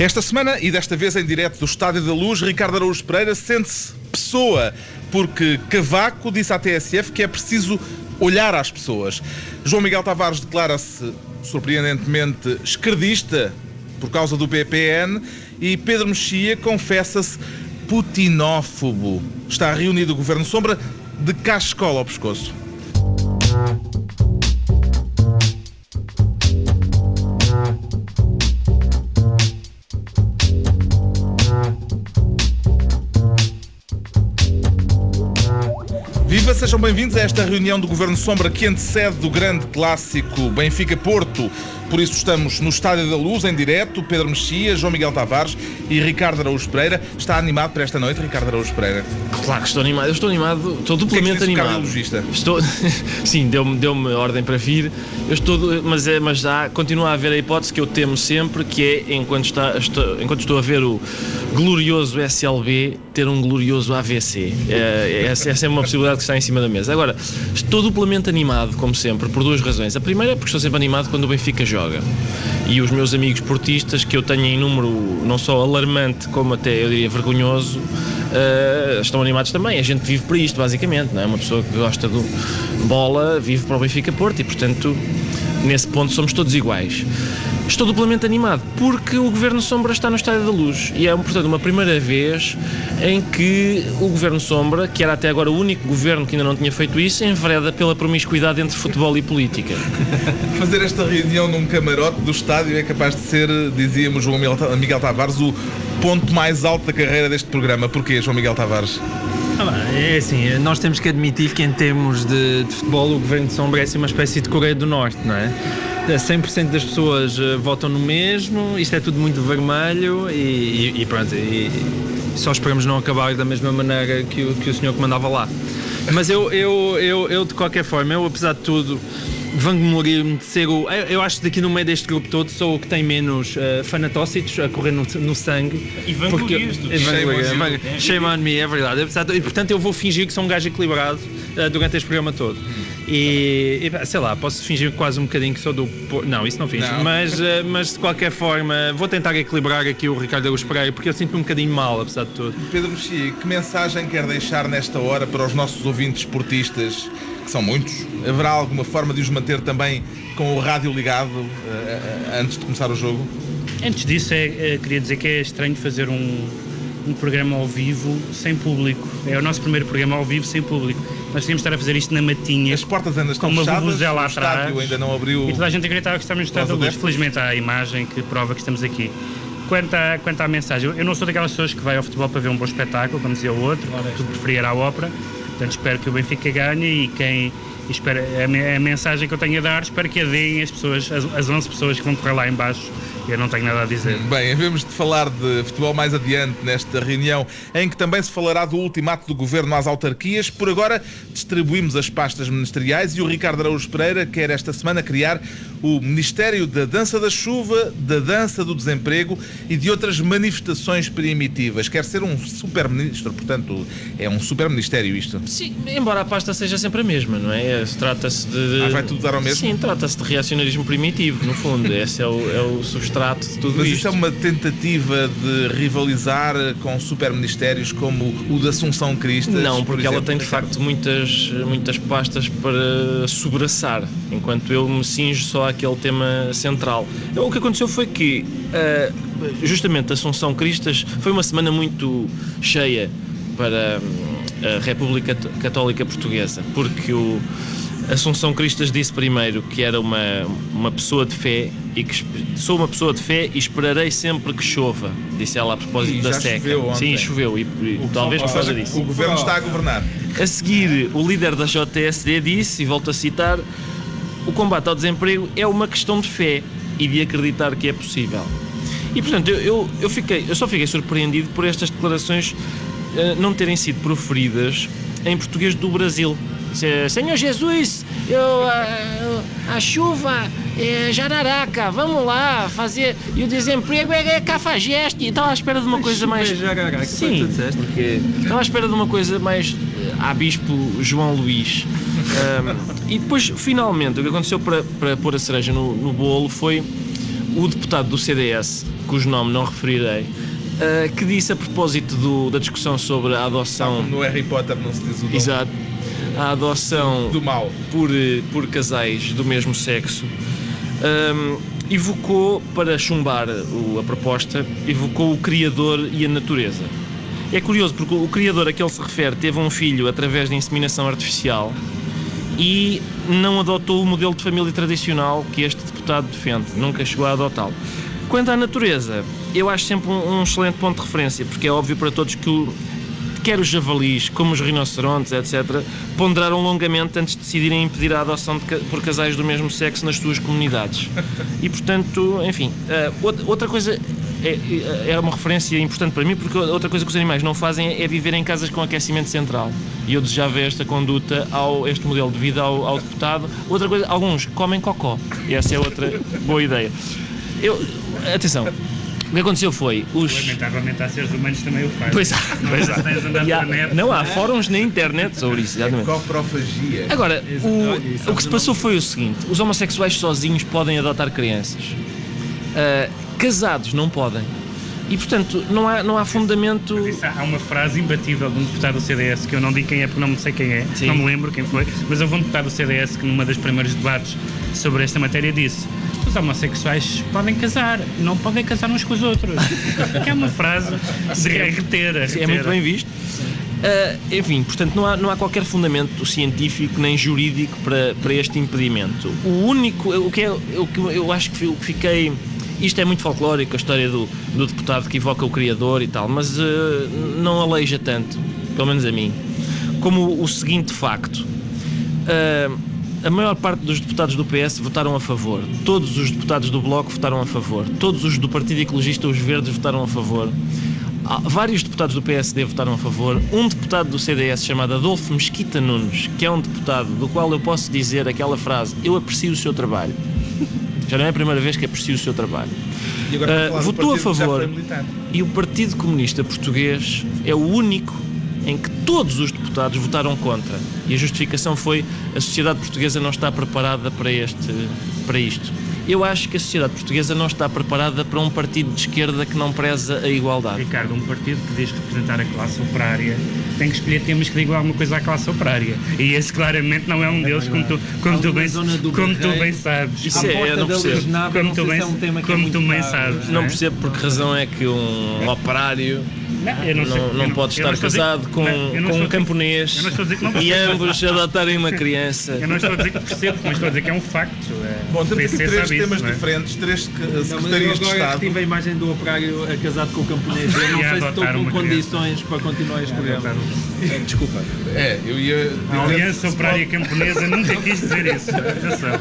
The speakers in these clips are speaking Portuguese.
Esta semana, e desta vez em direto do Estádio da Luz, Ricardo Araújo Pereira sente-se pessoa, porque Cavaco disse à TSF que é preciso olhar às pessoas. João Miguel Tavares declara-se surpreendentemente esquerdista por causa do PPN e Pedro Mexia confessa-se putinófobo. Está reunido o Governo Sombra de cascola ao pescoço. Viva, sejam bem-vindos a esta reunião do Governo Sombra que antecede o grande clássico Benfica-Porto. Por isso estamos no Estádio da Luz, em direto. Pedro Mexia, João Miguel Tavares e Ricardo Araújo Pereira. Está animado para esta noite, Ricardo Araújo Pereira? Claro que estou animado. Eu estou animado, estou duplamente animado. Estou... Sim, deu-me ordem para vir. Eu estou, mas continua a haver a hipótese que eu temo sempre, que é enquanto estou a ver o glorioso SLB ter um glorioso AVC. Essa é uma possibilidade que está em cima da mesa. Agora, estou duplamente animado, como sempre, por duas razões. A primeira é porque estou sempre animado quando o Benfica joga. E os meus amigos portistas, que eu tenho em número não só alarmante, como até, eu diria, vergonhoso, estão animados também. A gente vive para isto, basicamente, não é? Uma pessoa que gosta de bola vive para o Benfica-Porto e, portanto, nesse ponto somos todos iguais. Estou duplamente animado porque o Governo Sombra está no Estádio da Luz e é, portanto, uma primeira vez em que o Governo Sombra, que era até agora o único governo que ainda não tinha feito isso, envereda pela promiscuidade entre futebol e política. Fazer esta reunião num camarote do estádio é capaz de ser, dizíamos João Miguel Tavares, o ponto mais alto da carreira deste programa. Porquê, João Miguel Tavares? É assim, nós temos que admitir que em termos de futebol o Governo de Sombra é assim uma espécie de Coreia do Norte, não é? 100% das pessoas votam no mesmo, isto é tudo muito vermelho e pronto, e só esperamos não acabar da mesma maneira que o senhor que mandava lá. Mas eu de qualquer forma, apesar de tudo, vangloriar-me de ser eu acho que daqui no meio deste grupo todo sou o que tem menos fanatócitos a correr no sangue. E vanglorias-te. Shame on me, é verdade. E portanto eu vou fingir que sou um gajo equilibrado durante este programa todo. E sei lá, posso fingir quase um bocadinho que sou do... Não, isso não finge. Mas de qualquer forma vou tentar equilibrar aqui o Ricardo Araújo Pereira, porque eu sinto-me um bocadinho mal, apesar de tudo. Pedro Mexia, que mensagem quer deixar nesta hora para os nossos ouvintes esportistas, que são muitos? Haverá alguma forma de os manter também com o rádio ligado antes de começar o jogo? Antes disso, queria dizer que é estranho fazer um programa ao vivo sem público. É o nosso primeiro programa ao vivo sem público. Nós tínhamos de estar a fazer isto na matinha. As portas ainda estão fechadas, o atrás, estádio ainda não abriu. E toda a gente acreditava que estamos no Estádio da Luz. Felizmente há a imagem que prova que estamos aqui. Quanto à mensagem, eu não sou daquelas pessoas que vai ao futebol para ver um bom espetáculo, como dizia o outro, que preferia ir à ópera. Portanto, espero que o Benfica ganhe a mensagem que eu tenho a dar, espero que a deem as 11 pessoas que vão correr lá em baixo. Eu não tenho nada a dizer. Bem, havemos de falar de futebol mais adiante nesta reunião, em que também se falará do ultimato do Governo às autarquias. Por agora, distribuímos as pastas ministeriais e o Ricardo Araújo Pereira quer esta semana criar o Ministério da Dança da Chuva, da Dança do Desemprego e de outras manifestações primitivas. Quer ser um super-ministro, portanto, é um super-ministério isto. Sim, embora a pasta seja sempre a mesma, não é? Trata-se de... vai tudo dar ao mesmo? Sim, trata-se de reacionarismo primitivo, no fundo. Esse é o substrato de tudo isto. Mas isso é uma tentativa de rivalizar com super-ministérios como o de Assunção Cristas? Não, porque ela tem de facto muitas pastas para sobraçar, enquanto eu me cinjo só àquele tema central. O que aconteceu foi que, justamente, Assunção Cristas foi uma semana muito cheia para a República Católica Portuguesa, porque Assunção Cristas disse primeiro que era uma pessoa de fé e que sou uma pessoa de fé e esperarei sempre que chova, disse ela a propósito da seca. Sim, choveu e talvez por causa disso. O Governo está a governar. A seguir, o líder da JSD disse, e volto a citar, o combate ao desemprego é uma questão de fé e de acreditar que é possível. E portanto, eu só fiquei surpreendido por estas declarações não terem sido proferidas em português do Brasil. Senhor Jesus, a chuva é jararaca, vamos lá fazer, e o desemprego é cafajeste. Estava à espera de uma coisa mais... Jararaca, sim, porque estava à espera de uma coisa mais a Bispo João Luís. E depois, finalmente, o que aconteceu para pôr a cereja no bolo foi o deputado do CDS, cujo nome não referirei, que disse a propósito da discussão sobre a adoção... Como no Harry Potter não se diz o nome. Exato. A adoção do mal por casais do mesmo sexo, evocou, para chumbar a proposta, evocou o Criador e a natureza. É curioso porque o Criador a que ele se refere teve um filho através de inseminação artificial e não adotou o modelo de família tradicional que este deputado defende, nunca chegou a adotá-lo. Quanto à natureza, eu acho sempre um excelente ponto de referência, porque é óbvio para todos que quer os javalis, como os rinocerontes, etc., ponderaram longamente antes de decidirem impedir a adoção por casais do mesmo sexo nas suas comunidades. E, portanto, enfim, outra coisa é uma referência importante para mim, porque outra coisa que os animais não fazem é viver em casas com aquecimento central. E eu desejava esta conduta, este modelo de vida ao deputado. Outra coisa, alguns comem cocó. E essa é outra boa ideia. Atenção. O que aconteceu foi... Lamentavelmente há seres humanos também o fazem. Pois há. Não há fóruns na internet sobre isso, exatamente. Coprofagia. Agora, o que se passou foi o seguinte: os homossexuais sozinhos podem adotar crianças. Casados não podem. E, portanto, não há fundamento... Há uma frase imbatível de um deputado do CDS, que eu não digo quem é porque não sei quem é, Sim. Não me lembro quem foi, mas houve um deputado do CDS que numa das primeiros debates sobre esta matéria disse: os homossexuais podem casar, não podem casar uns com os outros. Que é uma frase de reter. É muito bem visto. Enfim, portanto, não há qualquer fundamento científico nem jurídico para este impedimento. O que eu acho que fiquei... Isto é muito folclórico, a história do deputado que evoca o Criador e tal, mas não aleija tanto, pelo menos a mim, como o seguinte facto. A maior parte dos deputados do PS votaram a favor. Todos os deputados do Bloco votaram a favor. Todos os do Partido Ecologista, os Verdes, votaram a favor. Vários deputados do PSD votaram a favor. Um deputado do CDS chamado Adolfo Mesquita Nunes, que é um deputado do qual eu posso dizer aquela frase: eu aprecio o seu trabalho. Já não é a primeira vez que aprecio o seu trabalho. Votou a favor. E o Partido Comunista Português é o único em que todos os deputados votaram contra. E a justificação foi: a sociedade portuguesa não está preparada para isto. Eu acho que a sociedade portuguesa não está preparada para um partido de esquerda que não preza a igualdade. Ricardo, um partido que diz representar a classe operária tem que escolher temas que digam alguma coisa à classe operária. E esse claramente não é um deles, como tu bem sabes. Isso não percebo. Como tu bem sabes. Não percebo por que razão é que um operário não pode estar casado com um camponês e ambos adotarem uma criança. Eu não estou a dizer que percebo, mas estou a dizer que é um facto. Bom, temos aqui três temas diferentes, três secretarias de Estado. Agora tive a imagem do operário casado com o camponês. Eu não sei se estou com condições para continuar este programa. Desculpa. Eu ia... A Aliança Operária Camponesa nunca quis dizer isso. Atenção.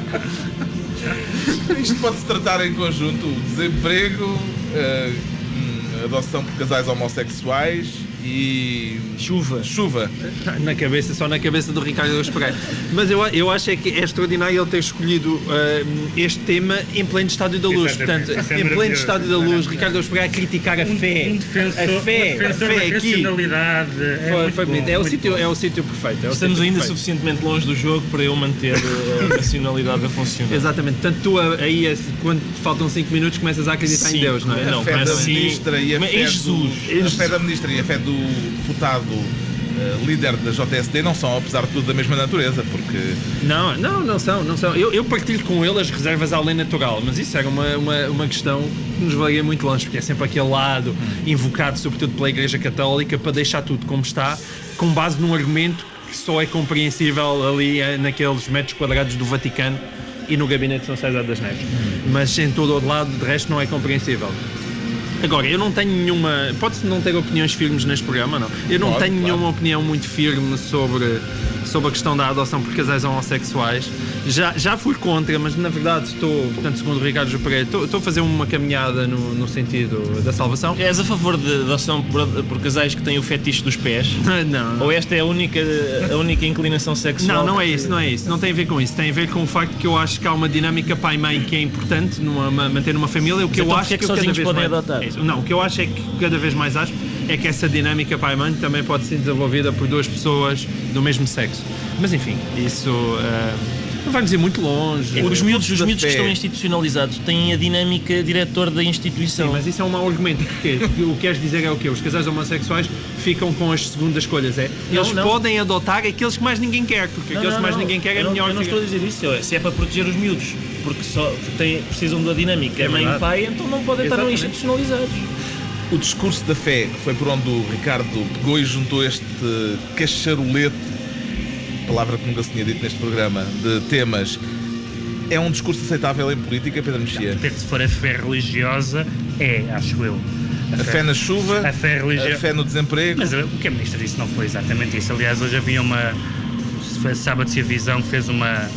Isto pode-se tratar em conjunto: o desemprego, adoção por casais homossexuais e... Chuva. Só na cabeça do Ricardo Araújo Pereira. Mas eu acho que é extraordinário ele ter escolhido este tema em pleno Estádio da Luz. Portanto, em pleno Estádio da Luz, Ricardo Araújo Pereira a criticar a fé. A fé aqui. Foi bonito. É o sítio perfeito. Estamos ainda suficientemente longe do jogo para eu manter a racionalidade a funcionar. Exatamente. Portanto, tu aí, quando faltam 5 minutos, começas a acreditar em Deus, não é? A fé da ministra e a fé Jesus. A fé da ministra e a fé do deputado líder da JSD não são, apesar de tudo, da mesma natureza, porque... Não são. Eu partilho com ele as reservas à lei natural, mas isso era uma questão que nos valia muito longe, porque é sempre aquele lado invocado, sobretudo pela Igreja Católica, para deixar tudo como está, com base num argumento que só é compreensível ali naqueles metros quadrados do Vaticano e no gabinete de São César das Neves. Mas em todo o lado, de resto, não é compreensível. Agora, eu não tenho nenhuma... Pode-se não ter opiniões firmes neste programa, não? Eu não tenho nenhuma opinião muito firme sobre a questão da adoção por casais homossexuais. Já fui contra, mas na verdade estou, portanto, segundo o Ricardo Pereira, estou a fazer uma caminhada no sentido da salvação. És a favor de adoção por casais que têm o fetiche dos pés? Não. Ou esta é a única inclinação sexual? Não é isso. Não tem a ver com isso. Tem a ver com o facto que eu acho que há uma dinâmica pai-mãe que é importante manter uma família. O que eu acho é que sozinhos podem adotar? Não, o que eu acho é que cada vez mais acho é que essa dinâmica pai-mãe também pode ser desenvolvida por duas pessoas do mesmo sexo. Mas enfim, isso Não vai dizer muito longe. Os miúdos que estão institucionalizados têm a dinâmica diretor da instituição. Sim, mas isso é um mau argumento. Porque o que queres dizer é o quê? Os casais homossexuais ficam com as segundas escolhas. Eles podem adotar aqueles que mais ninguém quer, porque aqueles que mais ninguém quer é melhor. Eu não estou a dizer isso. Se é para proteger os miúdos, porque só precisam da dinâmica. É mãe e pai, então não podem estar institucionalizados. O discurso da fé, que foi por onde o Ricardo pegou e juntou este cacharolete, palavra que nunca se tinha dito neste programa, de temas, é um discurso aceitável em política, Pedro Mexia? Se for a fé religiosa, acho eu. A fé na chuva, a fé no desemprego. Mas o que a ministra disse não foi exatamente isso. Aliás, hoje havia sábado-se a Visão que fez uma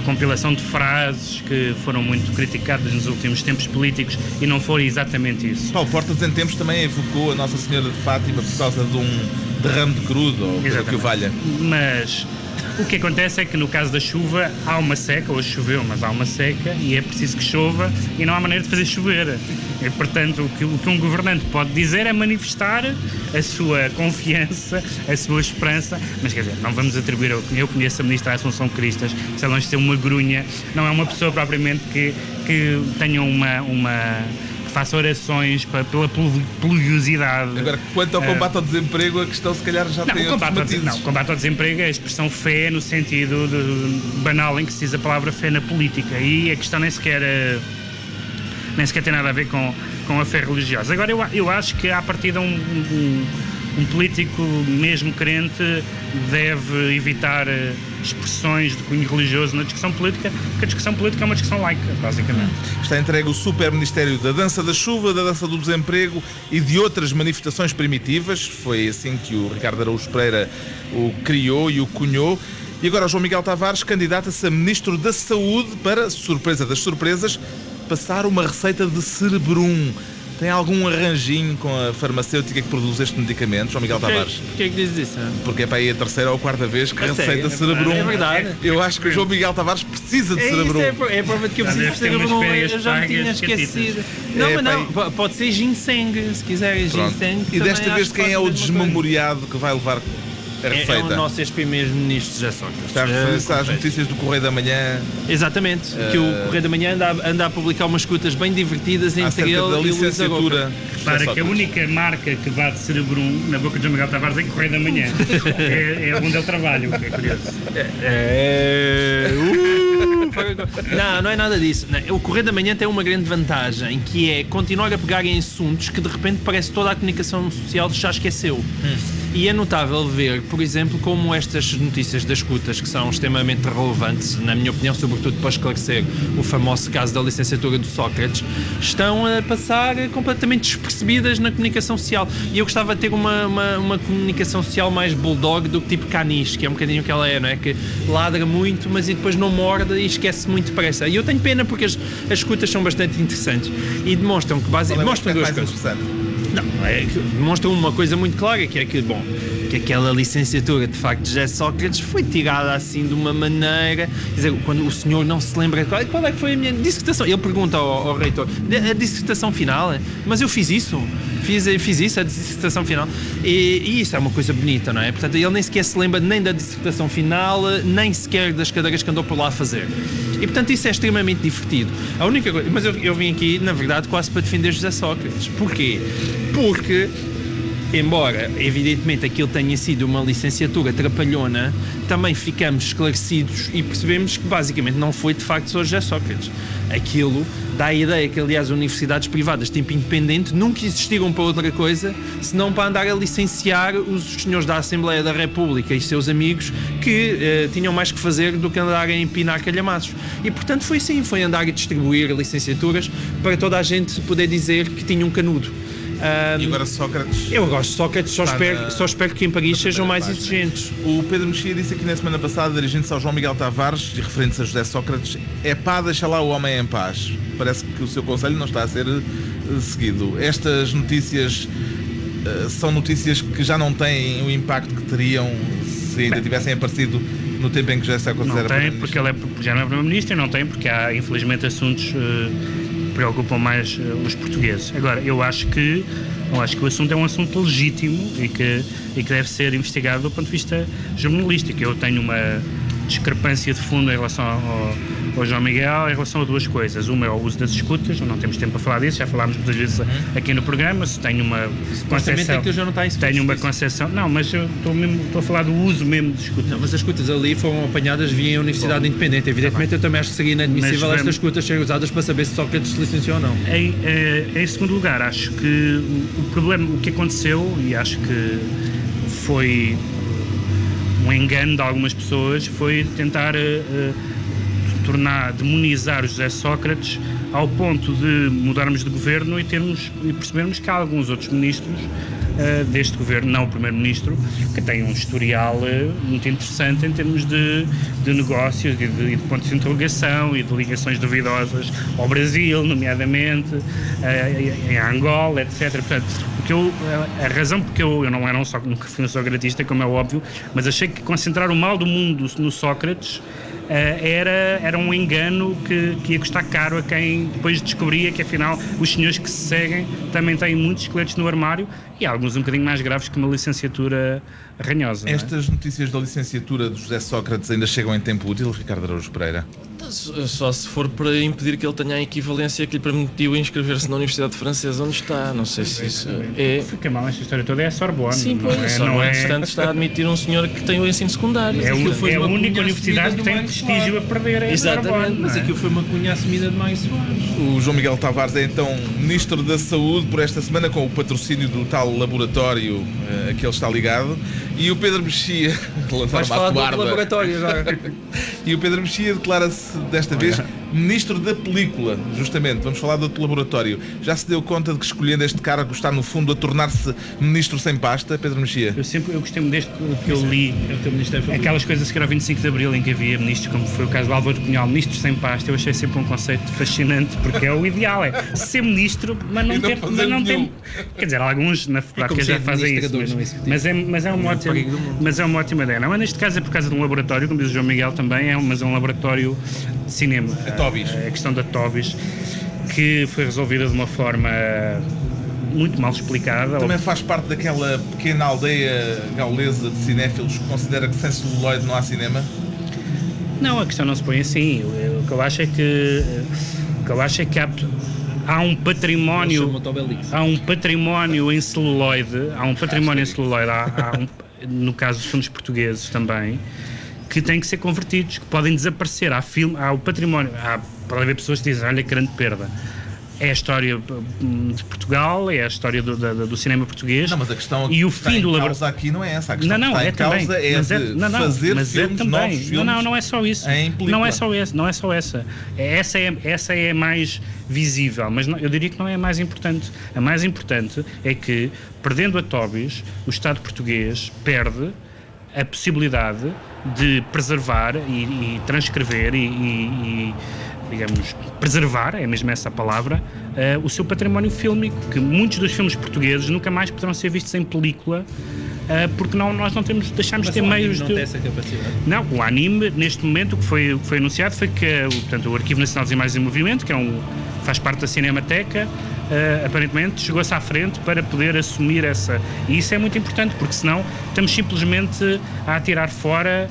compilação de frases que foram muito criticadas nos últimos tempos políticos e não foi exatamente isso. Paulo Portas, em tempos, também evocou a Nossa Senhora de Fátima por causa de um derrame de crudo, ou coisa que o valha. Mas o que acontece é que no caso da chuva há uma seca, hoje choveu, mas há uma seca e é preciso que chova e não há maneira de fazer chover. E, portanto, o que um governante pode dizer é manifestar a sua confiança, a sua esperança, mas quer dizer, não vamos atribuir, eu conheço a ministra Assunção Cristas, se ela não ser uma grunha, não é uma pessoa propriamente que tenha que faça orações pela pluviosidade. Agora, quanto ao combate ao desemprego, a questão se calhar já tem outros matizes. Não, combate ao desemprego é a expressão fé no sentido banal em que se diz a palavra fé na política, e a questão nem sequer tem nada a ver com a fé religiosa. Agora, eu acho que à partida um político, mesmo crente, deve evitar expressões de cunho religioso na discussão política, porque a discussão política é uma discussão laica, basicamente. Está entregue o super ministério da dança da chuva, da dança do desemprego e de outras manifestações primitivas. Foi assim que o Ricardo Araújo Pereira o criou e o cunhou. E agora o João Miguel Tavares candidata-se a Ministro da Saúde para, surpresa das surpresas, passar uma receita de Cerebrum. Tem algum arranjinho com a farmacêutica que produz este medicamento, João Miguel Tavares? Porquê é que dizes isso? Porque é para aí a terceira ou a quarta vez que receita Cerebrum. É verdade. Eu acho que o João Miguel Tavares precisa de Cerebrum. É a prova de que eu preciso de Cerebrum. Eu já me tinha esquecido. Não, pode ser ginseng, se quiseres ginseng. E desta vez quem é o desmemoriado que vai levar a receita? É o nosso ex-primeiro-ministro José Sócrates. Está a referir-se às notícias do Correio da Manhã. Exatamente, que o Correio da Manhã anda a publicar umas escutas bem divertidas entre ele e o Luís Aroca. Repara que a única marca que vá de Cerebrum na boca de João Miguel Tavares é Correio da Manhã. é onde ele trabalha, o que é curioso. Não é nada disso. O Correio da Manhã tem uma grande vantagem, que é continuar a pegar em assuntos que de repente parece que toda a comunicação social já esqueceu. E é notável ver, por exemplo, como estas notícias das escutas, que são extremamente relevantes, na minha opinião, sobretudo para esclarecer o famoso caso da licenciatura do Sócrates, estão a passar completamente despercebidas na comunicação social. E eu gostava de ter uma comunicação social mais bulldog do que tipo caniche, que é um bocadinho o que ela é, não é? Que ladra muito, mas e depois não morde e esquece muito depressa. E eu tenho pena porque as escutas são bastante interessantes e demonstram que demonstram duas coisas. Não, demonstram uma coisa muito clara, que é que aquela licenciatura de facto de José Sócrates foi tirada assim de uma maneira, quer dizer, quando o senhor não se lembra qual é que foi a minha dissertação, ele pergunta ao reitor, a dissertação final, mas eu fiz isso, a dissertação final, e isso é uma coisa bonita, não é? Portanto, ele nem sequer se lembra nem da dissertação final, nem sequer das cadeiras que andou por lá a fazer. E, portanto, isso é extremamente divertido. A única coisa... Mas eu vim aqui, na verdade, quase para defender José Sócrates. Porquê? Porque, embora, evidentemente, aquilo tenha sido uma licenciatura trapalhona, também ficamos esclarecidos e percebemos que, basicamente, não foi, de facto, só José Sócrates. Aquilo dá a ideia que, aliás, universidades privadas de tipo independente nunca existiram para outra coisa, senão para andar a licenciar os senhores da Assembleia da República e seus amigos que tinham mais que fazer do que andar a empinar calhamaços. E, portanto, foi assim, foi andar a distribuir licenciaturas para toda a gente poder dizer que tinha um canudo. E agora Sócrates? Eu gosto de Sócrates, só espero que em Paris sejam mais exigentes. O Pedro Mexia disse aqui na semana passada, dirigindo-se ao João Miguel Tavares e referente-se a José Sócrates, deixa lá o homem em paz. Parece que o seu conselho não está a ser seguido. Estas notícias são notícias que já não têm o impacto que teriam se ainda tivessem aparecido no tempo em que José Sócrates era primeiro-ministro. Não tem porque já não é primeiro-ministro, e não tem porque há infelizmente assuntos que preocupam mais os portugueses. Agora, eu acho que o assunto é um assunto legítimo e que deve ser investigado do ponto de vista jornalístico. Eu tenho discrepância de fundo em relação ao João Miguel, em relação a duas coisas. Uma é o uso das escutas, não temos tempo para falar disso, já falámos muitas vezes aqui no programa. Se tenho uma concepção, tenho uma concepção, não, mas eu estou a falar do uso mesmo de escutas. Não, mas as escutas ali foram apanhadas via Universidade Independente. Evidentemente, eu também acho que seria inadmissível estas escutas serem usadas para saber se Sócrates se licenciou ou não. Em segundo lugar, acho que o problema, o que aconteceu, e acho que foi um engano de algumas pessoas, foi tentar demonizar o José Sócrates ao ponto de mudarmos de governo e percebermos que há alguns outros ministros deste governo, não o primeiro-ministro, que têm um historial muito interessante em termos de negócios e de pontos de interrogação e de ligações duvidosas ao Brasil, nomeadamente, em Angola, etc. Portanto, a razão porque eu não era nunca fui um socratista, como é óbvio, mas achei que concentrar o mal do mundo no Sócrates era um engano que ia custar caro a quem depois descobria que, afinal, os senhores que se seguem também têm muitos esqueletos no armário e alguns um bocadinho mais graves que uma licenciatura ranhosa. Estas notícias da licenciatura de José Sócrates ainda chegam em tempo útil, Ricardo Araújo Pereira? Só se for para impedir que ele tenha a equivalência que lhe permitiu inscrever-se na Universidade Francesa onde está. Não sei se isso é... Fica mal esta história toda, é a Sorbonne. Sim, pois, não é. Portanto, está a admitir um senhor que tem o ensino secundário. É a única universidade que tem prestígio a perder. Exatamente. Mas aquilo foi uma cunha assumida de Mário Soares. O João Miguel Tavares é então Ministro da Saúde por esta semana, com o patrocínio do tal laboratório a que ele está ligado. E o Pedro Mexia... Vais falar do laboratório agora. E o Pedro Mexia declara-se desta vez Ministro da Película, justamente. Vamos falar do outro laboratório. Já se deu conta de que, escolhendo este cargo, está no fundo a tornar-se Ministro sem pasta, Pedro Mexia? Eu gostei desde que eu li aquelas coisas que era o 25 de Abril, em que havia ministros, como foi o caso do Álvaro Cunhal, Ministro sem pasta. Eu achei sempre um conceito fascinante, porque é o ideal, é ser ministro, mas não ter... Quer dizer, alguns na prática já fazem isso, mas é uma ótima ideia. Não, mas neste caso é por causa de um laboratório, como diz o João Miguel também, mas é um laboratório de cinema. A questão da Tobis, que foi resolvida de uma forma muito mal explicada. Também faz parte daquela pequena aldeia gaulesa de cinéfilos que considera que sem celuloide não há cinema? Não, a questão não se põe assim. O que eu acho é que há um património em celuloide, no caso dos filmes portugueses também, que têm que ser convertidos, que podem desaparecer. Há o património, pode haver pessoas que dizem, olha que grande perda. É a história de Portugal, é a história do cinema português. Não, mas a questão e o fim do causa aqui não é essa. A questão não, que está é em causa também, é fazer filmes, novos filmes. Não é só isso. Não é só essa. Essa é a mais visível, mas eu diria que não é a mais importante. A mais importante é que, perdendo a Tobis, o Estado português perde a possibilidade de preservar e transcrever e digamos, preservar, é mesmo essa a palavra, o seu património fílmico, que muitos dos filmes portugueses nunca mais poderão ser vistos em película, porque nós não deixamos de ter meios de... Não tem essa capacidade? Não, o anime, neste momento, o que foi anunciado foi que o Arquivo Nacional das Imagens em Movimento, que faz parte da Cinemateca, aparentemente chegou-se à frente para poder assumir essa... E isso é muito importante, porque senão estamos simplesmente a atirar fora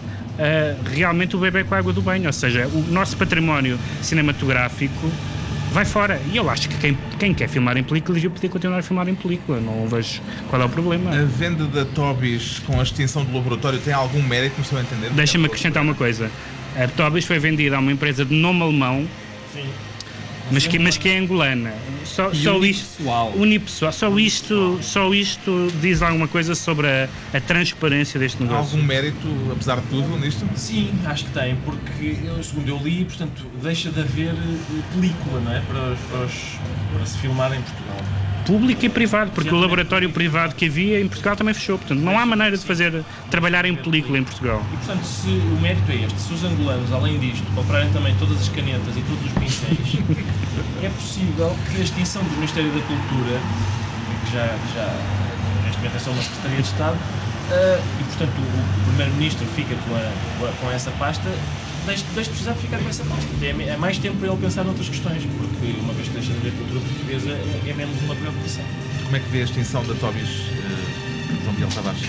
realmente o bebê com a água do banho, ou seja, o nosso património cinematográfico vai fora. E eu acho que quem quer filmar em película devia poder continuar a filmar em película. Não vejo qual é o problema. A venda da Tobis com a extinção do laboratório tem algum mérito, não estou a entender? Deixa-me acrescentar uma coisa. A Tobis foi vendida a uma empresa de nome alemão. Sim. Mas que é angolana. Unipessoal. Só isto diz alguma coisa sobre a transparência deste negócio. Há algum mérito, apesar de tudo, nisto? Sim, acho que tem, porque, segundo eu li, portanto, deixa de haver película, não é? Para se filmar em Portugal. Público e privado, porque o laboratório privado que havia em Portugal também fechou, portanto não há maneira de trabalhar em película em Portugal. E portanto, se o mérito é este, se os angolanos, além disto, comprarem também todas as canetas e todos os pincéis, é possível que a extinção do Ministério da Cultura, que já neste momento é só uma Secretaria de Estado, e portanto o Primeiro-Ministro fica com essa pasta, deixe de precisar de ficar com essa pasta. É mais tempo para ele pensar noutras questões, porque uma vez que deixa de haver cultura portuguesa é menos uma preocupação. Como é que vê a extinção da Tobis, João Miguel Tavares?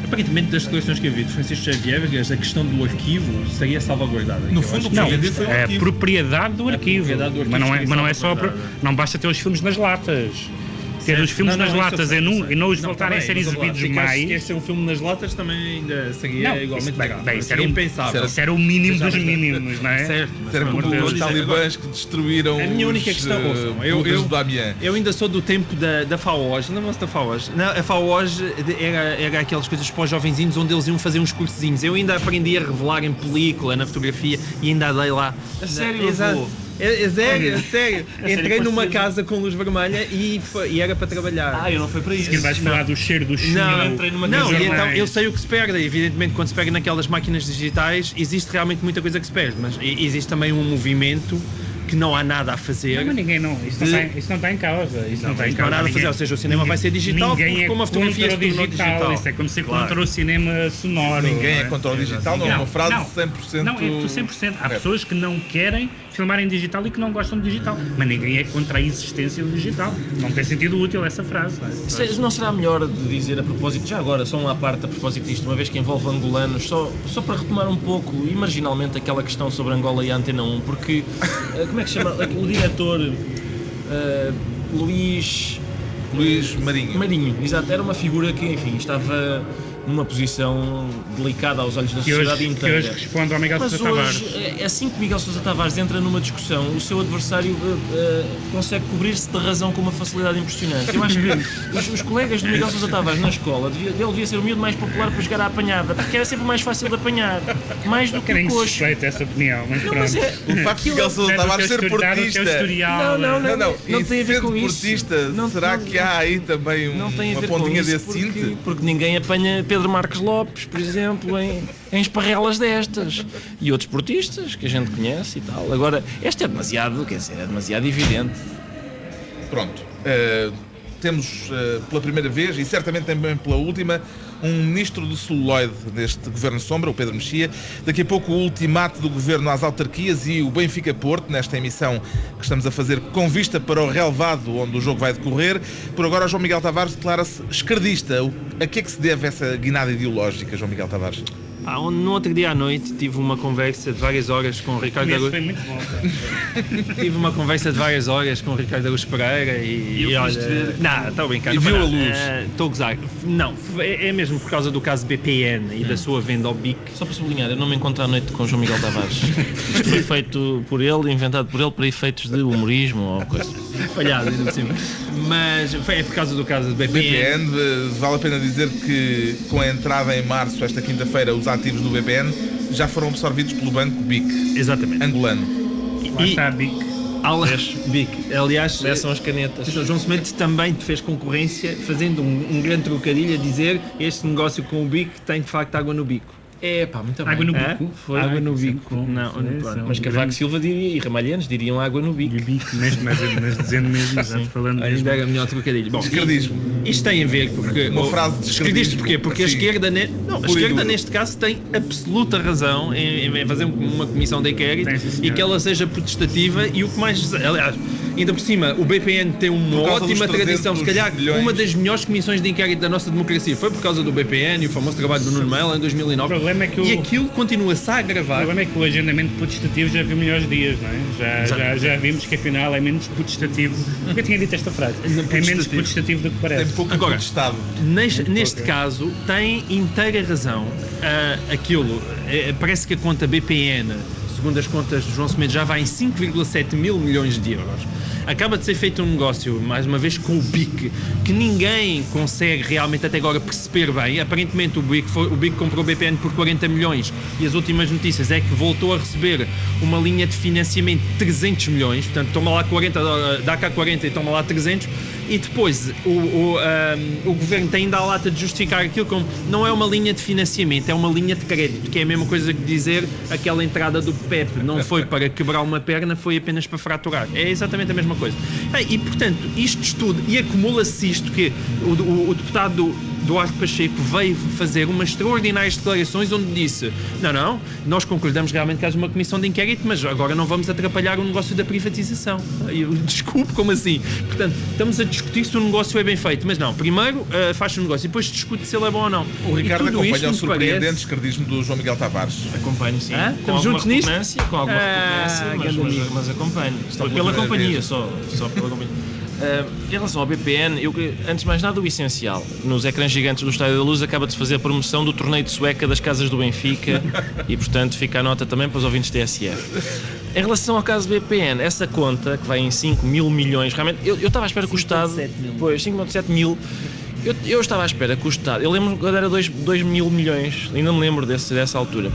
Aparentemente, das declarações que eu vi de Francisco Xavier, a questão do arquivo seria salvaguardada. No fundo, não, é a propriedade do arquivo. Mas não é só... Não basta ter os filmes nas latas. Ter os filmes nas latas e não os voltarem a ser exibidos mais. Se ser um filme nas latas também ainda seria igualmente grave. Isso era impensável. Isso era o mínimo dos mínimos, não é? Certo. Era como os talibãs que destruíram a minha única questão, eu ainda sou do tempo da FAOJ, lembram-se da FAOJ? A FAOJ era aquelas coisas para os jovenzinhos onde eles iam fazer uns cursozinhos. Eu ainda aprendi a revelar em película, na fotografia, e ainda dei lá. A sério? Exato. É sério. Entrei numa casa com luz vermelha e era para trabalhar. Eu não fui para isso. Que vais falar do cheiro do chino. Não, entrei numa casa. Não, e então eu sei o que se perde. Evidentemente, quando se pega naquelas máquinas digitais, existe realmente muita coisa que se perde, mas existe também um movimento que não há nada a fazer. Mas ninguém não. Isso não está em causa. Não há nada a fazer. Ou seja, o cinema vai ser digital porque como a fotografia se tornou digital. Isso é como ser contra o cinema sonoro. Ninguém é contra o digital, não é uma frase 100%. Não, é 100%. Há pessoas que não querem filmar em digital e que não gostam de digital. Mas ninguém é contra a existência do digital. Não tem sentido útil essa frase. Não será melhor de dizer a propósito, já agora, só uma parte a propósito disto, uma vez que envolve angolanos, só para retomar um pouco e marginalmente aquela questão sobre Angola e a Antena 1, porque, como é que se chama? O diretor Luís Marinho, exato, era uma figura que, enfim, estava numa posição delicada aos olhos da sociedade inteira. Que hoje responde ao Miguel Sousa Tavares. Assim que Miguel Sousa Tavares entra numa discussão, o seu adversário consegue cobrir-se de razão com uma facilidade impressionante. Eu acho que os colegas de Miguel Sousa Tavares na escola, ele devia ser o miúdo mais popular para jogar à apanhada, porque era sempre mais fácil de apanhar, mais do que o coxo. Respeito essa opinião, mas pronto. O facto de Miguel Sousa Tavares ser portista. Não tem a ver com isso. Será que há aí também uma pontinha desse cinto? Porque ninguém apanha Pedro Marques Lopes, por exemplo, em esparrelas destas. E outros portistas que a gente conhece e tal. Agora, esta é demasiado evidente. Pronto. Temos pela primeira vez, e certamente também pela última, um ministro do celuloide deste Governo Sombra, o Pedro Mexia. Daqui a pouco o ultimato do Governo às autarquias e o Benfica-Porto, nesta emissão que estamos a fazer com vista para o relevado onde o jogo vai decorrer. Por agora, João Miguel Tavares declara-se esquerdista. A que é que se deve essa guinada ideológica, João Miguel Tavares? No outro dia à noite tive uma conversa de várias horas com o Ricardo Araújo. Foi muito bom. Tive uma conversa de várias horas com o Ricardo Araújo Pereira e olha... Não, estou a brincar. E viu a luz? Estou a gozar. Não, é mesmo por causa do caso BPN e da sua venda ao BIC. Só para sublinhar, eu não me encontro à noite com o João Miguel Tavares. Isto foi feito por ele, inventado por ele para efeitos de humorismo ou coisa. Falhado, ainda por cima. Mas é por causa do caso do BPN. Vale a pena dizer que com a entrada em março, esta quinta-feira, os ativos do BPN já foram absorvidos pelo banco BIC. Exatamente. Angolano. Lá está BIC. BIC. Aliás, são as canetas. João Semente também te fez concorrência, fazendo um grande trocadilho a dizer este negócio com o BIC tem de facto água no bico. Muito bem. Água no bico? Foi água no bico. Mas Cavaco Silva diria, e Ramalhianos diriam água no bico. Mas dizendo mesmo, falando mesmo. Ainda era melhor trocadilho. Bom, esquerdismo. Isto tem a ver porque... Uma frase de esquerdismo. Porquê? Porque assim, a esquerda neste caso tem absoluta razão em fazer uma comissão de inquérito e que ela seja protestativa e o que mais... Aliás, ainda por cima, o BPN tem uma ótima tradição, se calhar uma das melhores comissões de inquérito da nossa democracia foi por causa do BPN e o famoso trabalho do Nuno Melo em 2009. E aquilo continua-se a agravar. O problema é que o agendamento protestativo já viu melhores dias, não é? Já vimos que afinal é menos protestativo. Eu tinha dito esta frase. É menos protestativo do que parece. Tem pouco protestado. Neste caso, tem inteira razão. Parece que a conta BPN, segundo as contas de João Semedo, já vai em 5,7 mil milhões de euros. Acaba de ser feito um negócio, mais uma vez, com o BIC, que ninguém consegue realmente até agora perceber bem. Aparentemente o BIC comprou o BPN por 40 milhões e as últimas notícias é que voltou a receber uma linha de financiamento de 300 milhões, portanto toma lá 40, dá cá 40 e toma lá 300, e depois o governo tem ainda a lata de justificar aquilo como não é uma linha de financiamento, é uma linha de crédito, que é a mesma coisa que dizer aquela entrada do PEP, não foi para quebrar uma perna, foi apenas para fraturar. É exatamente a mesma coisa. E portanto, isto tudo, e acumula-se isto, que o deputado Duarte Pacheco veio fazer umas extraordinárias declarações onde disse, não, nós concordamos realmente que haja uma comissão de inquérito, mas agora não vamos atrapalhar o negócio da privatização. Desculpe, como assim? Portanto, estamos a discutir se o negócio é bem feito, mas não, primeiro faz-se o negócio e depois discute se ele é bom ou não. O Ricardo acompanha o surpreendente escardismo do João Miguel Tavares. Acompanho, sim. Estamos juntos nisto? Com alguma repugnância, mas acompanho. Pela companhia, só pela companhia. Em relação ao BPN, antes de mais nada, o essencial. Nos ecrãs gigantes do Estádio da Luz acaba de se fazer a promoção do torneio de sueca das casas do Benfica e, portanto, fica a nota também para os ouvintes da TSF. Em relação ao caso BPN, essa conta, que vai em 5 mil milhões, realmente, eu estava à espera que o Estado... 5,7 mil. Eu estava à espera que o Estado... Eu lembro quando era 2 mil milhões, ainda me lembro dessa altura.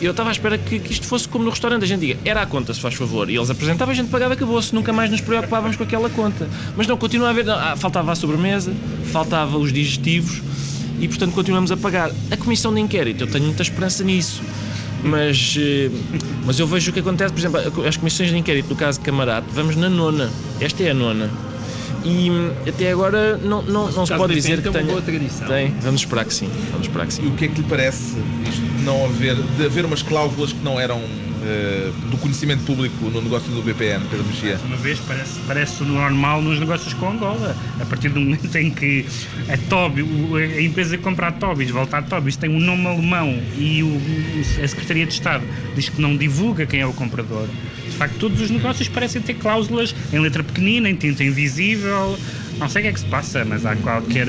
Eu estava à espera que isto fosse como no restaurante, a gente diga, era a conta, se faz favor, e eles apresentavam, a gente pagava, acabou-se, nunca mais nos preocupávamos com aquela conta. Mas não, continua a haver, faltava a sobremesa, faltava os digestivos, e portanto continuamos a pagar. A comissão de inquérito, eu tenho muita esperança nisso, mas eu vejo o que acontece, por exemplo, as comissões de inquérito do caso de Camarate, vamos na 9ª, esta é a 9ª. E até agora não se pode dizer que tenha... Vamos esperar que sim. E o que é que lhe parece de haver umas cláusulas que não eram do conhecimento público no negócio do BPN, Pedro Mexia? Uma vez parece normal nos negócios com Angola. A partir do momento em que a empresa que compra a Tobis, volta a Tobis, tem um nome alemão e a Secretaria de Estado diz que não divulga quem é o comprador. De facto, todos os negócios parecem ter cláusulas em letra pequenina, em tinta invisível. Não sei o que é que se passa, mas há qualquer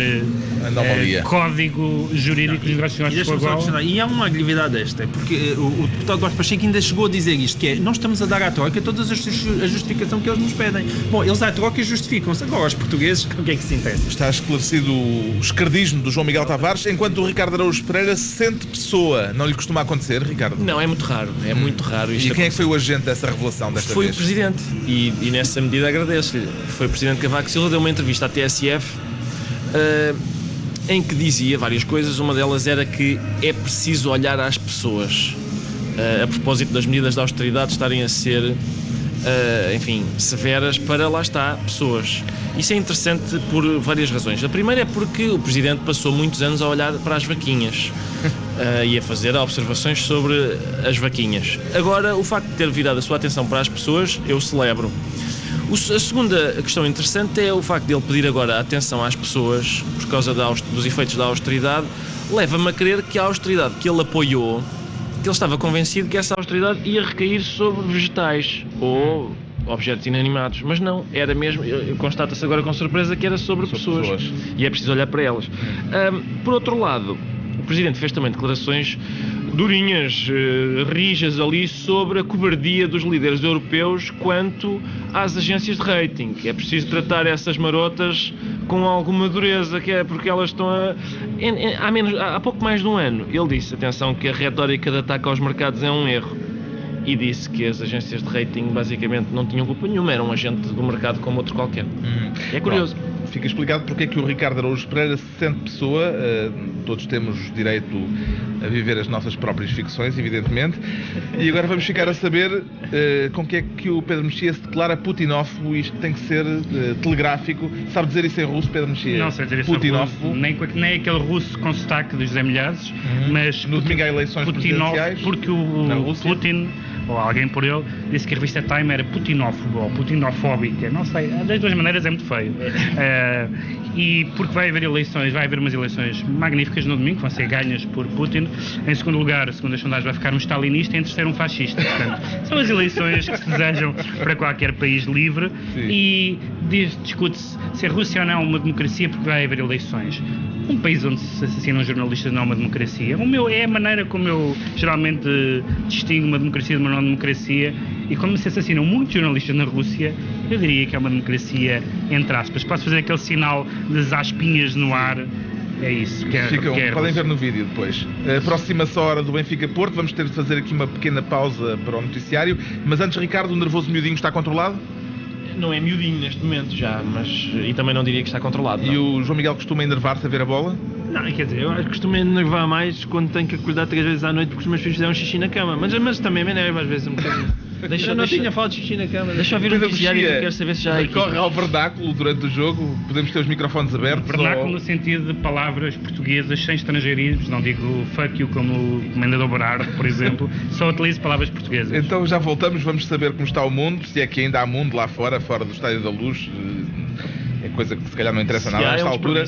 código jurídico dos negócios com Angola. E há uma gravidade desta, porque o deputado Duarte Pacheco ainda chegou a dizer isto, que é, nós estamos a dar à troca todas a justificação que eles nos pedem. Bom, eles à troca justificam-se. Agora, os portugueses, o que é que se interessa? Está esclarecido o escardismo do João Miguel Tavares, enquanto o Ricardo Araújo Pereira se sente pessoa. Não lhe costuma acontecer, Ricardo? Não, é muito raro. E quem é que foi o agente dessa revelação desta foi vez? Foi o Presidente. E nessa medida agradeço-lhe. Foi o Presidente Cavaco Silva, deu uma entrevista à TSF em que dizia várias coisas. Uma delas era que é preciso olhar às pessoas a propósito das medidas de austeridade estarem a ser severas para, lá está, pessoas. Isso é interessante por várias razões. A primeira é porque o Presidente passou muitos anos a olhar para as vaquinhas e a fazer observações sobre as vaquinhas. Agora, o facto de ter virado a sua atenção para as pessoas, eu celebro. A segunda questão interessante é o facto de ele pedir agora a atenção às pessoas por causa dos efeitos da austeridade, leva-me a crer que a austeridade que ele apoiou, que ele estava convencido que essa austeridade ia recair sobre vegetais ou objetos inanimados, mas não, era mesmo, constata-se agora com surpresa que era sobre pessoas. E é preciso olhar para elas. Por outro lado, o Presidente fez também declarações durinhas, rijas ali sobre a cobardia dos líderes europeus quanto às agências de rating. É preciso tratar essas marotas com alguma dureza, que é porque elas estão há pouco mais de um ano. Ele disse, atenção, que a retórica de ataque aos mercados é um erro. E disse que as agências de rating basicamente não tinham culpa nenhuma, eram um agente do mercado como outro qualquer. É curioso. Pronto. Fica explicado porque é que o Ricardo Araújo Pereira se sente pessoa. Todos temos direito a viver as nossas próprias ficções, evidentemente. E agora vamos ficar a saber com que é que o Pedro Mexia se declara putinófobo. Isto tem que ser telegráfico. Sabe dizer isso em russo, Pedro Mexia? Não sei dizer isso em russo. Nem aquele russo com sotaque do José Milhazes, mas no domingo há eleições presidenciais. Porque o Putin, ou alguém por ele, disse que a revista Time era putinófobo ou putinofóbica. Não sei, das duas maneiras é muito feio. E porque vai haver umas eleições magníficas no domingo, que vão ser ganhas por Putin. Em segundo lugar, segundo as sondagens, vai ficar um stalinista, em terceiro um fascista. Portanto, são as eleições que se desejam para qualquer país livre. Sim. E discute-se se a Rússia ou não é uma democracia porque vai haver eleições. Um país onde se assassinam jornalistas não é uma democracia. É a maneira como eu geralmente distingo uma democracia de uma não democracia. E como se assassinam muitos jornalistas na Rússia, eu diria que é uma democracia entre aspas. Posso fazer aquele sinal das aspinhas no ar. É isso. Podem ver no vídeo depois. Aproxima-se a hora do Benfica-Porto. Vamos ter de fazer aqui uma pequena pausa para o noticiário. Mas antes, Ricardo, o nervoso miudinho está controlado? Não é miudinho neste momento já, e também não diria que está controlado. Não. E o João Miguel costuma enervar-se a ver a bola? Não, quer dizer, eu acho que costumo enervar mais quando tenho que acordar 3 vezes à noite porque os meus filhos fizeram xixi na cama, mas também me enerva às vezes um bocadinho. Não tinha falta de xixi na cama. Deixa eu ouvir o noticiário que eu quero saber se já há corre ao vernáculo durante o jogo. Podemos ter os microfones abertos. Vernáculo no sentido de palavras portuguesas sem estrangeirismos. Não digo fuck you como o Comendador Berardo, por exemplo. Só utilizo palavras portuguesas. Então já voltamos, vamos saber como está o mundo, se é que ainda há mundo lá fora do Estádio da Luz. É coisa que se calhar não interessa nada nesta altura.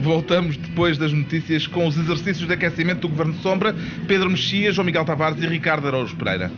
Voltamos depois das notícias com os exercícios de aquecimento do Governo de Sombra, Pedro Mexia, João Miguel Tavares e Ricardo Araújo Pereira.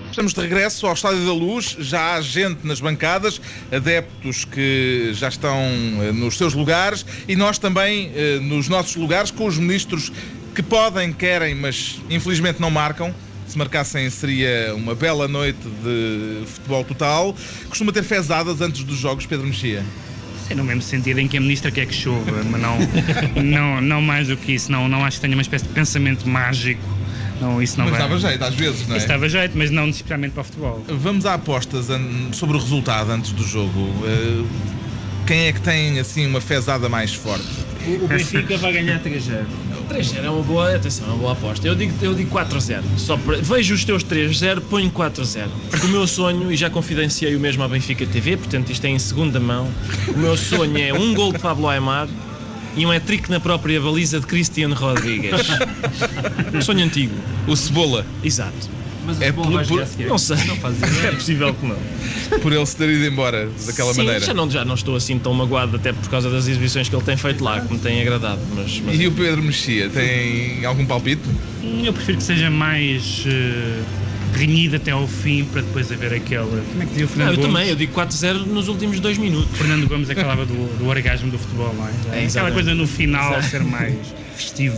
Estamos de regresso ao Estádio da Luz, já há gente nas bancadas, adeptos que já estão nos seus lugares e nós também nos nossos lugares com os ministros que podem, querem, mas infelizmente não marcam. Se marcassem seria uma bela noite de futebol total. Costuma ter fezadas antes dos jogos, Pedro Mexia? É no mesmo sentido em que a ministra quer que chova, mas não mais do que isso. Não acho que tenha uma espécie de pensamento mágico. Não, isso não mas vai. Dava jeito, às vezes, não é? Isso dava jeito, mas não necessariamente para o futebol. Vamos a apostas sobre o resultado antes do jogo. Quem é que tem, assim, uma fezada mais forte? O Benfica vai ganhar 3-0. 3-0 é uma boa, atenção, é uma boa aposta. Eu digo 4-0. Vejo os teus 3-0, ponho 4-0. Porque o meu sonho, e já confidenciei o mesmo à Benfica TV, portanto isto é em segunda mão, o meu sonho é um gol de Pablo Aimar e um hat-trick na própria baliza de Cristiano Rodrigues. Sonho antigo. O Cebola. Exato. Mas o Cebola vai jogar sequer. Não sei. Não faz ideia. É possível que não. Por ele se ter ido embora daquela maneira. Já não estou assim tão magoado, até por causa das exibições que ele tem feito lá, que me têm agradado. Mas... E o Pedro Mexia, tem algum palpite? Eu prefiro que seja mais renhido até ao fim, para depois haver aquela... Como é que dizia o Fernando Gomes? Eu também, eu digo 4-0 nos últimos 2 minutos. Fernando Gomes acabava do orgasmo do futebol, não é? Aquela coisa no final ser mais festivo.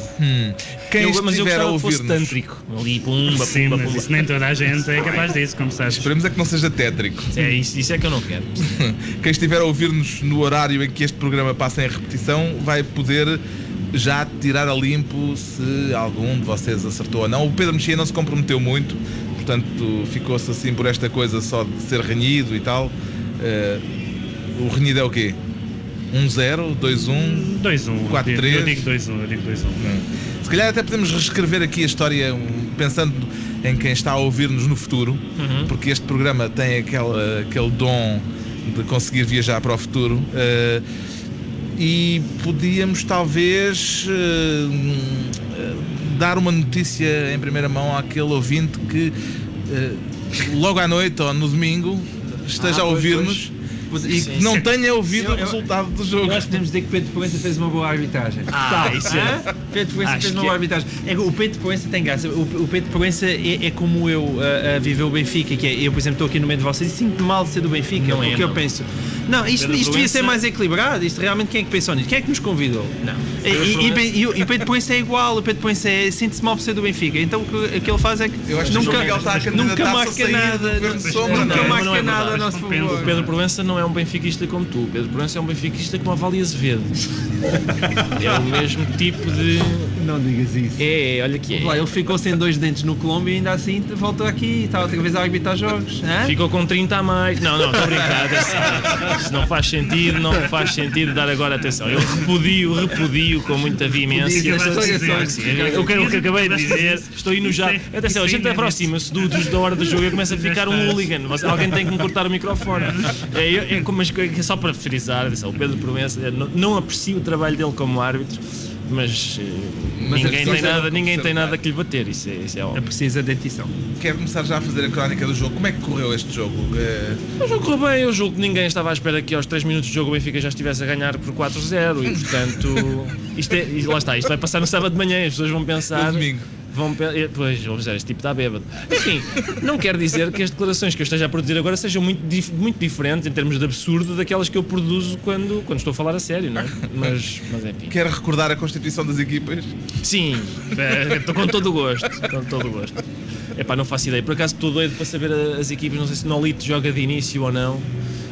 Quem estiver a ouvir-nos... tântrico. Ali, pumba, Sim, pumba, mas pumba. isso nem toda a gente é capaz disso, como sabes. Esperemos é que não seja tétrico. É, isso é que eu não quero. Quem estiver a ouvir-nos no horário em que este programa passa em repetição vai poder já tirar a limpo se algum de vocês acertou ou não. O Pedro Mexia não se comprometeu muito, portanto ficou-se assim por esta coisa só de ser renhido e tal. O renhido é o quê? 1-0, 2-1, 2-1, 4-3? Eu digo 2-1. Se calhar até podemos reescrever aqui a história pensando em quem está a ouvir-nos no futuro, porque este programa tem aquele dom de conseguir viajar para o futuro. E podíamos talvez dar uma notícia em primeira mão àquele ouvinte que logo à noite ou no domingo esteja a ouvir-nos e que não tenha ouvido o resultado do jogo. Nós podemos dizer que Pedro Proença fez uma boa arbitragem. Isso é. Pedro Proença fez uma boa arbitragem. O Pedro Proença tem graça. O Pedro Proença é como eu a viver o Benfica, que é, eu, por exemplo, estou aqui no meio de vocês e sinto-me mal de ser do Benfica, porque eu penso, não, isto devia ser mais equilibrado, isto realmente quem é que pensou nisso? Quem é que nos convidou? Não. E o Pedro Proença é igual, o Pedro Proença sente-se mal por ser do Benfica, então o que ele faz é que eu acho que nunca marca nada, nunca marca nada. O Pedro Proença não é um benfiquista como tu. O Pedro Proença é um benfiquista como a Vale Azevedo. É o mesmo tipo de... Não digas isso. Olha que é. Lá, ele ficou sem 2 dentes no Colômbia e ainda assim voltou aqui e está outra vez a arbitrar jogos. Ficou com 30 a mais. Não, estou a brincar. Isso não faz sentido dar agora atenção. Eu repudio com muita veemência. Eu quero o que acabei de dizer. Estou enojado. Atenção, a gente aproxima-se da hora do jogo e começa a ficar um hooligan. Alguém tem que me cortar o microfone. Mas só para frisar, atenção, o Pedro Proença, não aprecio o trabalho dele como árbitro, mas ninguém tem nada que lhe bater, isso é óbvio. É preciso a dentição. Quero começar já a fazer a crónica do jogo. Como é que correu este jogo? O jogo correu bem, eu julgo que ninguém estava à espera que aos 3 minutos de jogo o Benfica já estivesse a ganhar por 4-0 e portanto, isto vai passar no sábado de manhã, as pessoas vão pensar... No domingo. Pois, vou dizer, este tipo está bêbado. Enfim, não quer dizer que as declarações que eu esteja a produzir agora sejam muito diferentes em termos de absurdo daquelas que eu produzo quando estou a falar a sério, não é? Mas enfim. Quer recordar a constituição das equipas? Sim, estou com todo o gosto. Epá, não faço ideia. Por acaso estou doido para saber as equipas, não sei se o Nolito joga de início ou não.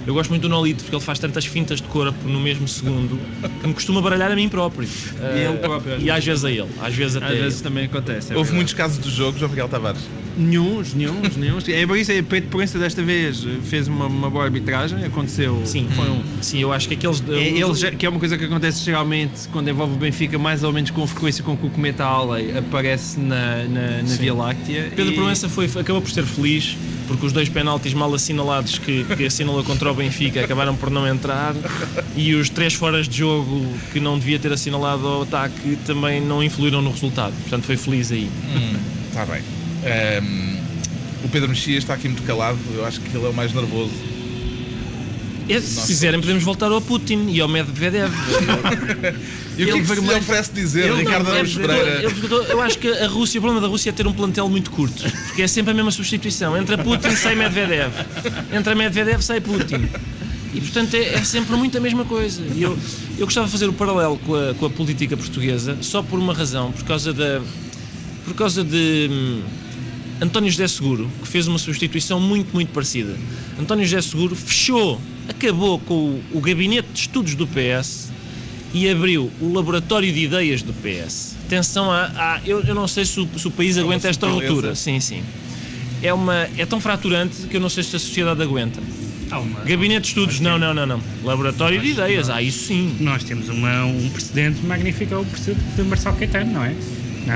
Eu gosto muito do Nolito porque ele faz tantas fintas de corpo no mesmo segundo que me costuma baralhar a mim próprio. E ele próprio. E às vezes a ele. Às vezes também acontece. Houve muitos casos do jogo, João Miguel Tavares? Nenhuns. É por isso, Pedro Proença desta vez fez uma boa arbitragem, aconteceu. Sim, sim, eu acho que aqueles. Que é uma coisa que acontece geralmente quando envolve o Benfica, mais ou menos com frequência com que o cometa Halley aparece na Via Láctea. Pedro Proença acabou por ser feliz porque os 2 penaltis mal assinalados que assinalou contra o Benfica acabaram por não entrar e os 3 foras de jogo que não devia ter assinalado ao ataque também não influíram no resultado. Portanto, foi feliz aí. Está bem. O Pedro Mexia está aqui muito calado, eu acho que ele é o mais nervoso. Se quiserem podemos voltar ao Putin e ao Medvedev. E o que é que se lhe oferece dizer, Ricardo Araújo Pereira? Eu acho que o problema da Rússia é ter um plantel muito curto, porque é sempre a mesma substituição. Entra Putin, sai Medvedev. Entra Medvedev, sai Putin. E portanto é sempre muito a mesma coisa. E eu gostava de fazer o paralelo com a política portuguesa só por uma razão, por causa de António José Seguro, que fez uma substituição muito, muito parecida. António José Seguro acabou com o gabinete de estudos do PS e abriu o laboratório de ideias do PS. Atenção, eu não sei se o país aguenta esta ruptura. Sim. É tão fraturante que eu não sei se a sociedade aguenta. Gabinete de estudos, não. Laboratório de ideias, isso sim. Nós temos um precedente magnífico, o precedente de Marcelo Caetano, não é?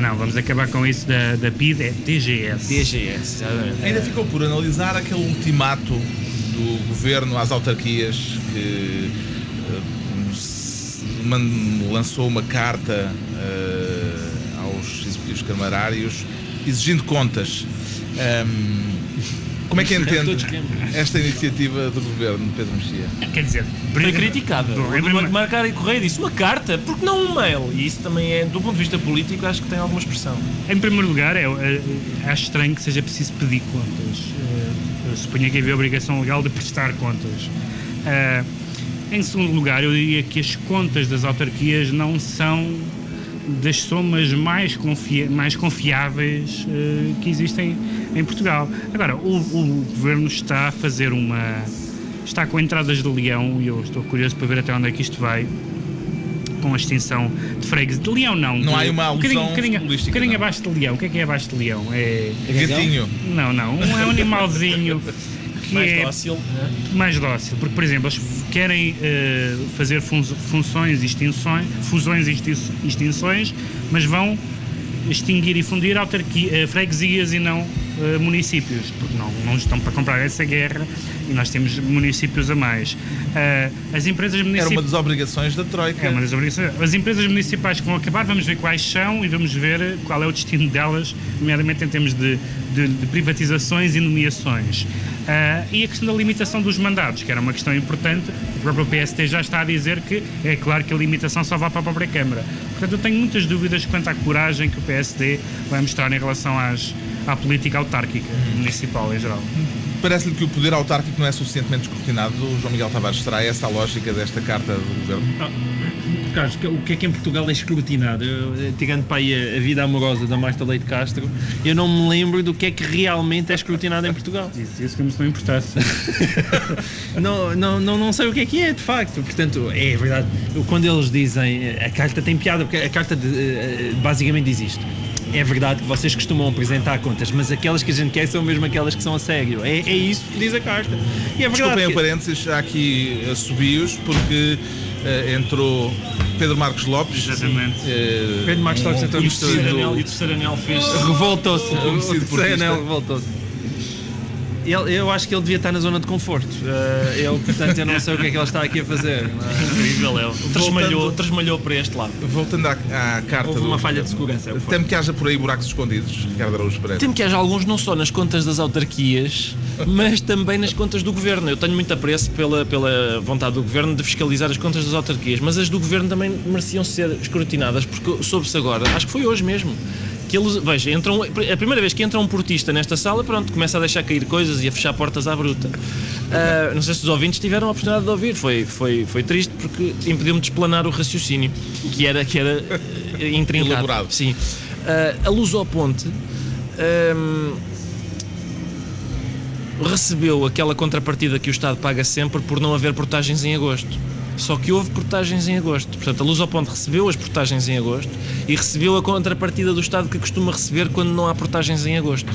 Não, vamos acabar com isso da PID, é DGS. DGS, exatamente. Ainda ficou por analisar aquele ultimato do governo às autarquias que lançou uma carta aos executivos camarários exigindo contas. Como é que entende esta iniciativa do governo de Pedro Mexia? Quer dizer, foi criticada. O Marcar e Correia disse uma carta, porque não um mail? E isso também é, do ponto de vista político, acho que tem alguma expressão. Em primeiro lugar, acho estranho que seja preciso pedir contas. Eu suponho que havia a obrigação legal de prestar contas. Em segundo lugar, eu diria que as contas das autarquias não são das somas mais confiáveis que existem em Portugal. Agora, o Governo está a fazer está com entradas de leão, e eu estou curioso para ver até onde é que isto vai, com a extinção de freguesia. De leão não. Não há uma alusão futebolística. Um bocadinho abaixo de leão. O que é abaixo de leão? É gatinho? Não. É um animalzinho que mais dócil. Porque, por exemplo, eles querem fazer fusões e extinções, mas vão extinguir e fundir freguesias e não municípios, porque não estão para comprar essa guerra e nós temos municípios a mais. As empresas municipais... Era uma das obrigações da Troika. As empresas municipais que vão acabar, vamos ver quais são e vamos ver qual é o destino delas, nomeadamente em termos de privatizações e nomeações. E a questão da limitação dos mandatos, que era uma questão importante. O próprio PSD já está a dizer que é claro que a limitação só vai para a própria Câmara. Portanto, eu tenho muitas dúvidas quanto à coragem que o PSD vai mostrar em relação à política autárquica municipal em geral. Parece-lhe que o poder autárquico não é suficientemente escrutinado. João Miguel Tavares, será essa a lógica desta carta do Governo? Carlos, o que é que em Portugal é escrutinado? Tirando para aí a vida amorosa da Marta Leite Castro, eu não me lembro do que é que realmente é escrutinado em Portugal. Isso que me não importasse. não sei o que é, de facto. Portanto, é verdade. Quando eles dizem... A carta tem piada, porque a carta basicamente diz isto. É verdade que vocês costumam apresentar contas, mas aquelas que a gente quer são mesmo aquelas que são a sério. É isso que diz a carta. E é verdade. Desculpem parênteses, há aqui assobios, porque entrou Pedro Marcos Lopes. Exatamente. Pedro Marcos Lopes entrou no estúdio. E o terceiro anel fez... Revoltou-se. O terceiro anel revoltou-se. Eu acho que ele devia estar na zona de conforto. Portanto, eu não sei o que é que ele está aqui a fazer. Incrível, tresmalhou para este lado. Voltando à carta... Houve uma falha de segurança. Temo que haja por aí buracos escondidos, Ricardo Araújo Pereira. Temo que haja alguns não só nas contas das autarquias, mas também nas contas do Governo. Eu tenho muito apreço pela vontade do Governo de fiscalizar as contas das autarquias, mas as do Governo também mereciam ser escrutinadas, porque soube-se agora, acho que foi hoje mesmo, que eles, veja, a primeira vez que entra um portista nesta sala, pronto, começa a deixar cair coisas e a fechar portas à bruta. Não sei se os ouvintes tiveram a oportunidade de ouvir, foi triste porque impediu-me de explanar o raciocínio, que era intrincado. Elaborado. Sim. A Lusoponte recebeu aquela contrapartida que o Estado paga sempre por não haver portagens em agosto. Só que houve portagens em agosto. Portanto, a Lusoponte recebeu as portagens em agosto e recebeu a contrapartida do Estado que costuma receber quando não há portagens em agosto.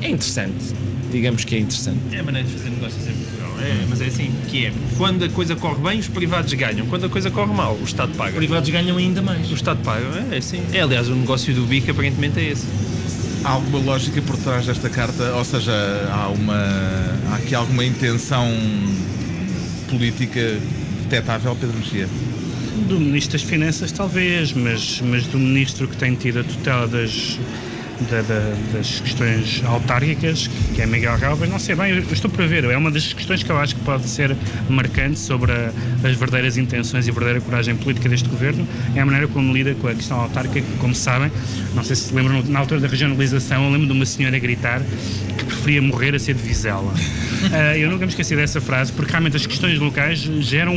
É interessante. Digamos que é interessante. É a maneira de fazer negócios em Portugal. Mas é assim que é. Quando a coisa corre bem, os privados ganham. Quando a coisa corre mal, o Estado paga. Os privados ganham ainda mais. O Estado paga. É assim. Aliás, o negócio do BIC aparentemente é esse. Há alguma lógica por trás desta carta? Ou seja, há aqui alguma intenção política detectável, Pedro Mexia? Do Ministro das Finanças talvez, mas do Ministro que tem tido a tutela das questões autárquicas, que é Miguel Galvas, não sei bem, eu estou para ver, é uma das questões que eu acho que pode ser marcante sobre as verdadeiras intenções e a verdadeira coragem política deste governo, é a maneira como lida com a questão autárquica, que, como sabem, não sei se lembram, na altura da regionalização, eu lembro de uma senhora gritar que preferia morrer a ser de Vizela. Eu nunca me esqueci dessa frase, porque realmente as questões locais geram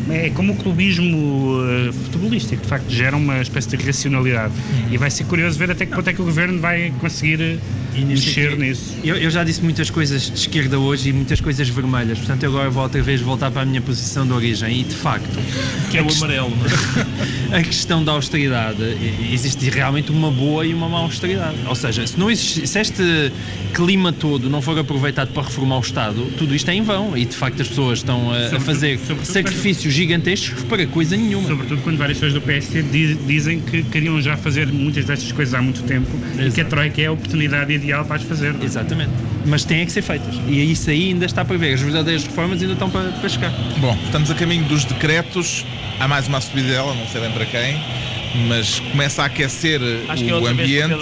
é como o clubismo futebolístico, de facto, gera uma espécie de racionalidade. E vai ser curioso ver até que ponto é que o governo vai conseguir mexer nisso. Eu já disse muitas coisas de esquerda hoje e muitas coisas vermelhas, portanto eu agora vou outra vez voltar para a minha posição de origem e, de facto, que é o amarelo. A questão da austeridade, existe realmente uma boa e uma má austeridade. Ou seja, se este clima todo não for aproveitado para reformar o Estado, tudo isto é em vão e, de facto, as pessoas estão a fazer sacrifícios gigantescos para coisa nenhuma. Sobretudo quando várias pessoas do PSD dizem que queriam já fazer muitas destas coisas há muito tempo. Exato. E que a Troika é a oportunidade ideal para as fazer. Exatamente. Mas têm que ser feitas. E isso aí ainda está para ver. As verdadeiras reformas ainda estão para chegar. Bom, estamos a caminho dos decretos. Há mais uma subidela, não sei bem para quem, mas começa a aquecer o ambiente.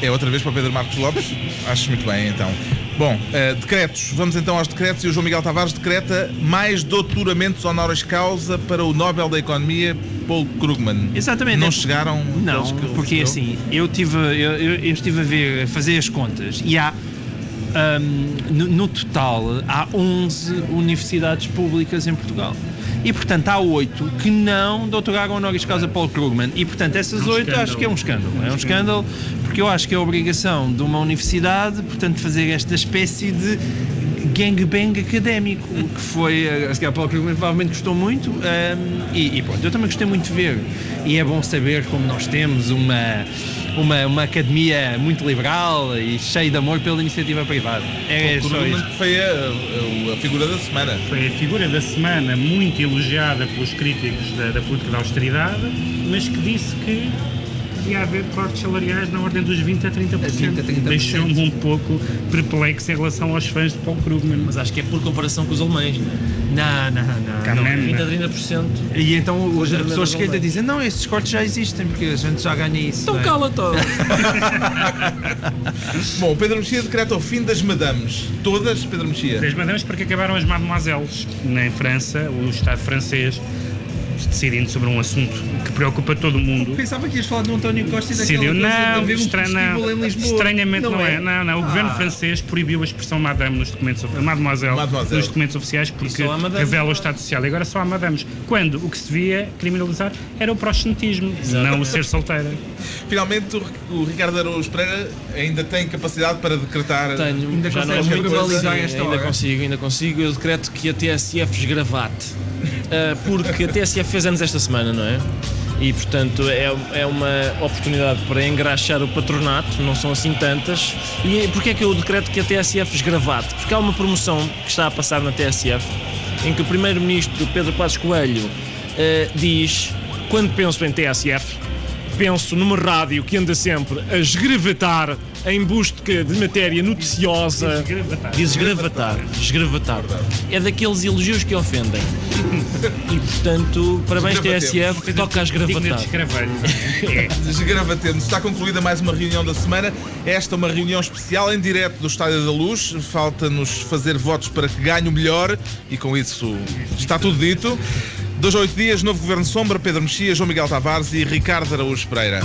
É outra vez para Pedro Marcos Lopes? Acho muito bem, então. Bom, decretos. Vamos então aos decretos e o João Miguel Tavares decreta mais doutoramentos honoris causa para o Nobel da Economia, Paul Krugman. Exatamente. Não chegaram? Não, porque assim, eu estive a fazer as contas e há, no total, há 11 universidades públicas em Portugal. E, portanto, há 8 que não doutoraram honoris causa Paul Krugman. E, portanto, essas 8 acho que é um escândalo. É um escândalo porque eu acho que é a obrigação de uma universidade, portanto, fazer esta espécie de gangbang académico, que foi, a Paul Krugman provavelmente gostou muito, e pronto, eu também gostei muito de ver. E é bom saber como nós temos uma academia muito liberal e cheia de amor pela iniciativa privada. Foi a figura da semana. Foi a figura da semana, muito elogiada pelos críticos da política da austeridade, mas que disse que podia haver cortes salariais na ordem dos 20% a 30%. Deixou-me um pouco perplexo em relação aos fãs de Paul Krugman. Mas acho que é por comparação com os alemães. Não, 20% a 30%. E então as pessoas que ainda dizem, não, esses cortes já existem, porque a gente já ganha isso. Então cala todo. Bom, Pedro Mexia decreta o fim das madames. Todas, Pedro Mexia? Das madames porque acabaram as mademoiselles. Na França, o Estado francês, decidindo sobre um assunto que preocupa todo o mundo. Pensava que ias falar de António Costa e daquela coisa de haver um em Lisboa. Estranhamente não é. Não. O governo francês proibiu a expressão madame nos documentos, mademoiselle nos documentos oficiais porque revela o Estado Social. E agora só há madames. Quando o que se devia criminalizar era o proxenetismo, não o ser solteira. Finalmente, o Ricardo Araújo Pereira ainda tem capacidade para decretar... Tenho, ainda consegue verbalizar esta hora. Ainda consigo. Eu decreto que a TSF esgravate. Porque a TSF fez anos esta semana, não é? E, portanto, é uma oportunidade para engraxar o patronato, não são assim tantas. E porquê é que eu decreto que a TSF esgravate? Porque há uma promoção que está a passar na TSF, em que o primeiro-ministro Pedro Passos Coelho diz: quando penso em TSF, penso numa rádio que anda sempre a esgravatar em busca de matéria noticiosa. Diz esgravatar. É daqueles elogios que ofendem. E, portanto, parabéns TSF, toca a esgravatar. Esgravatemos. Está concluída mais uma reunião da semana. Esta é uma reunião especial em direto do Estádio da Luz. Falta-nos fazer votos para que ganhe o melhor e com isso está tudo dito. 2 a 8 dias, novo Governo Sombra, Pedro Mexia, João Miguel Tavares e Ricardo Araújo Pereira.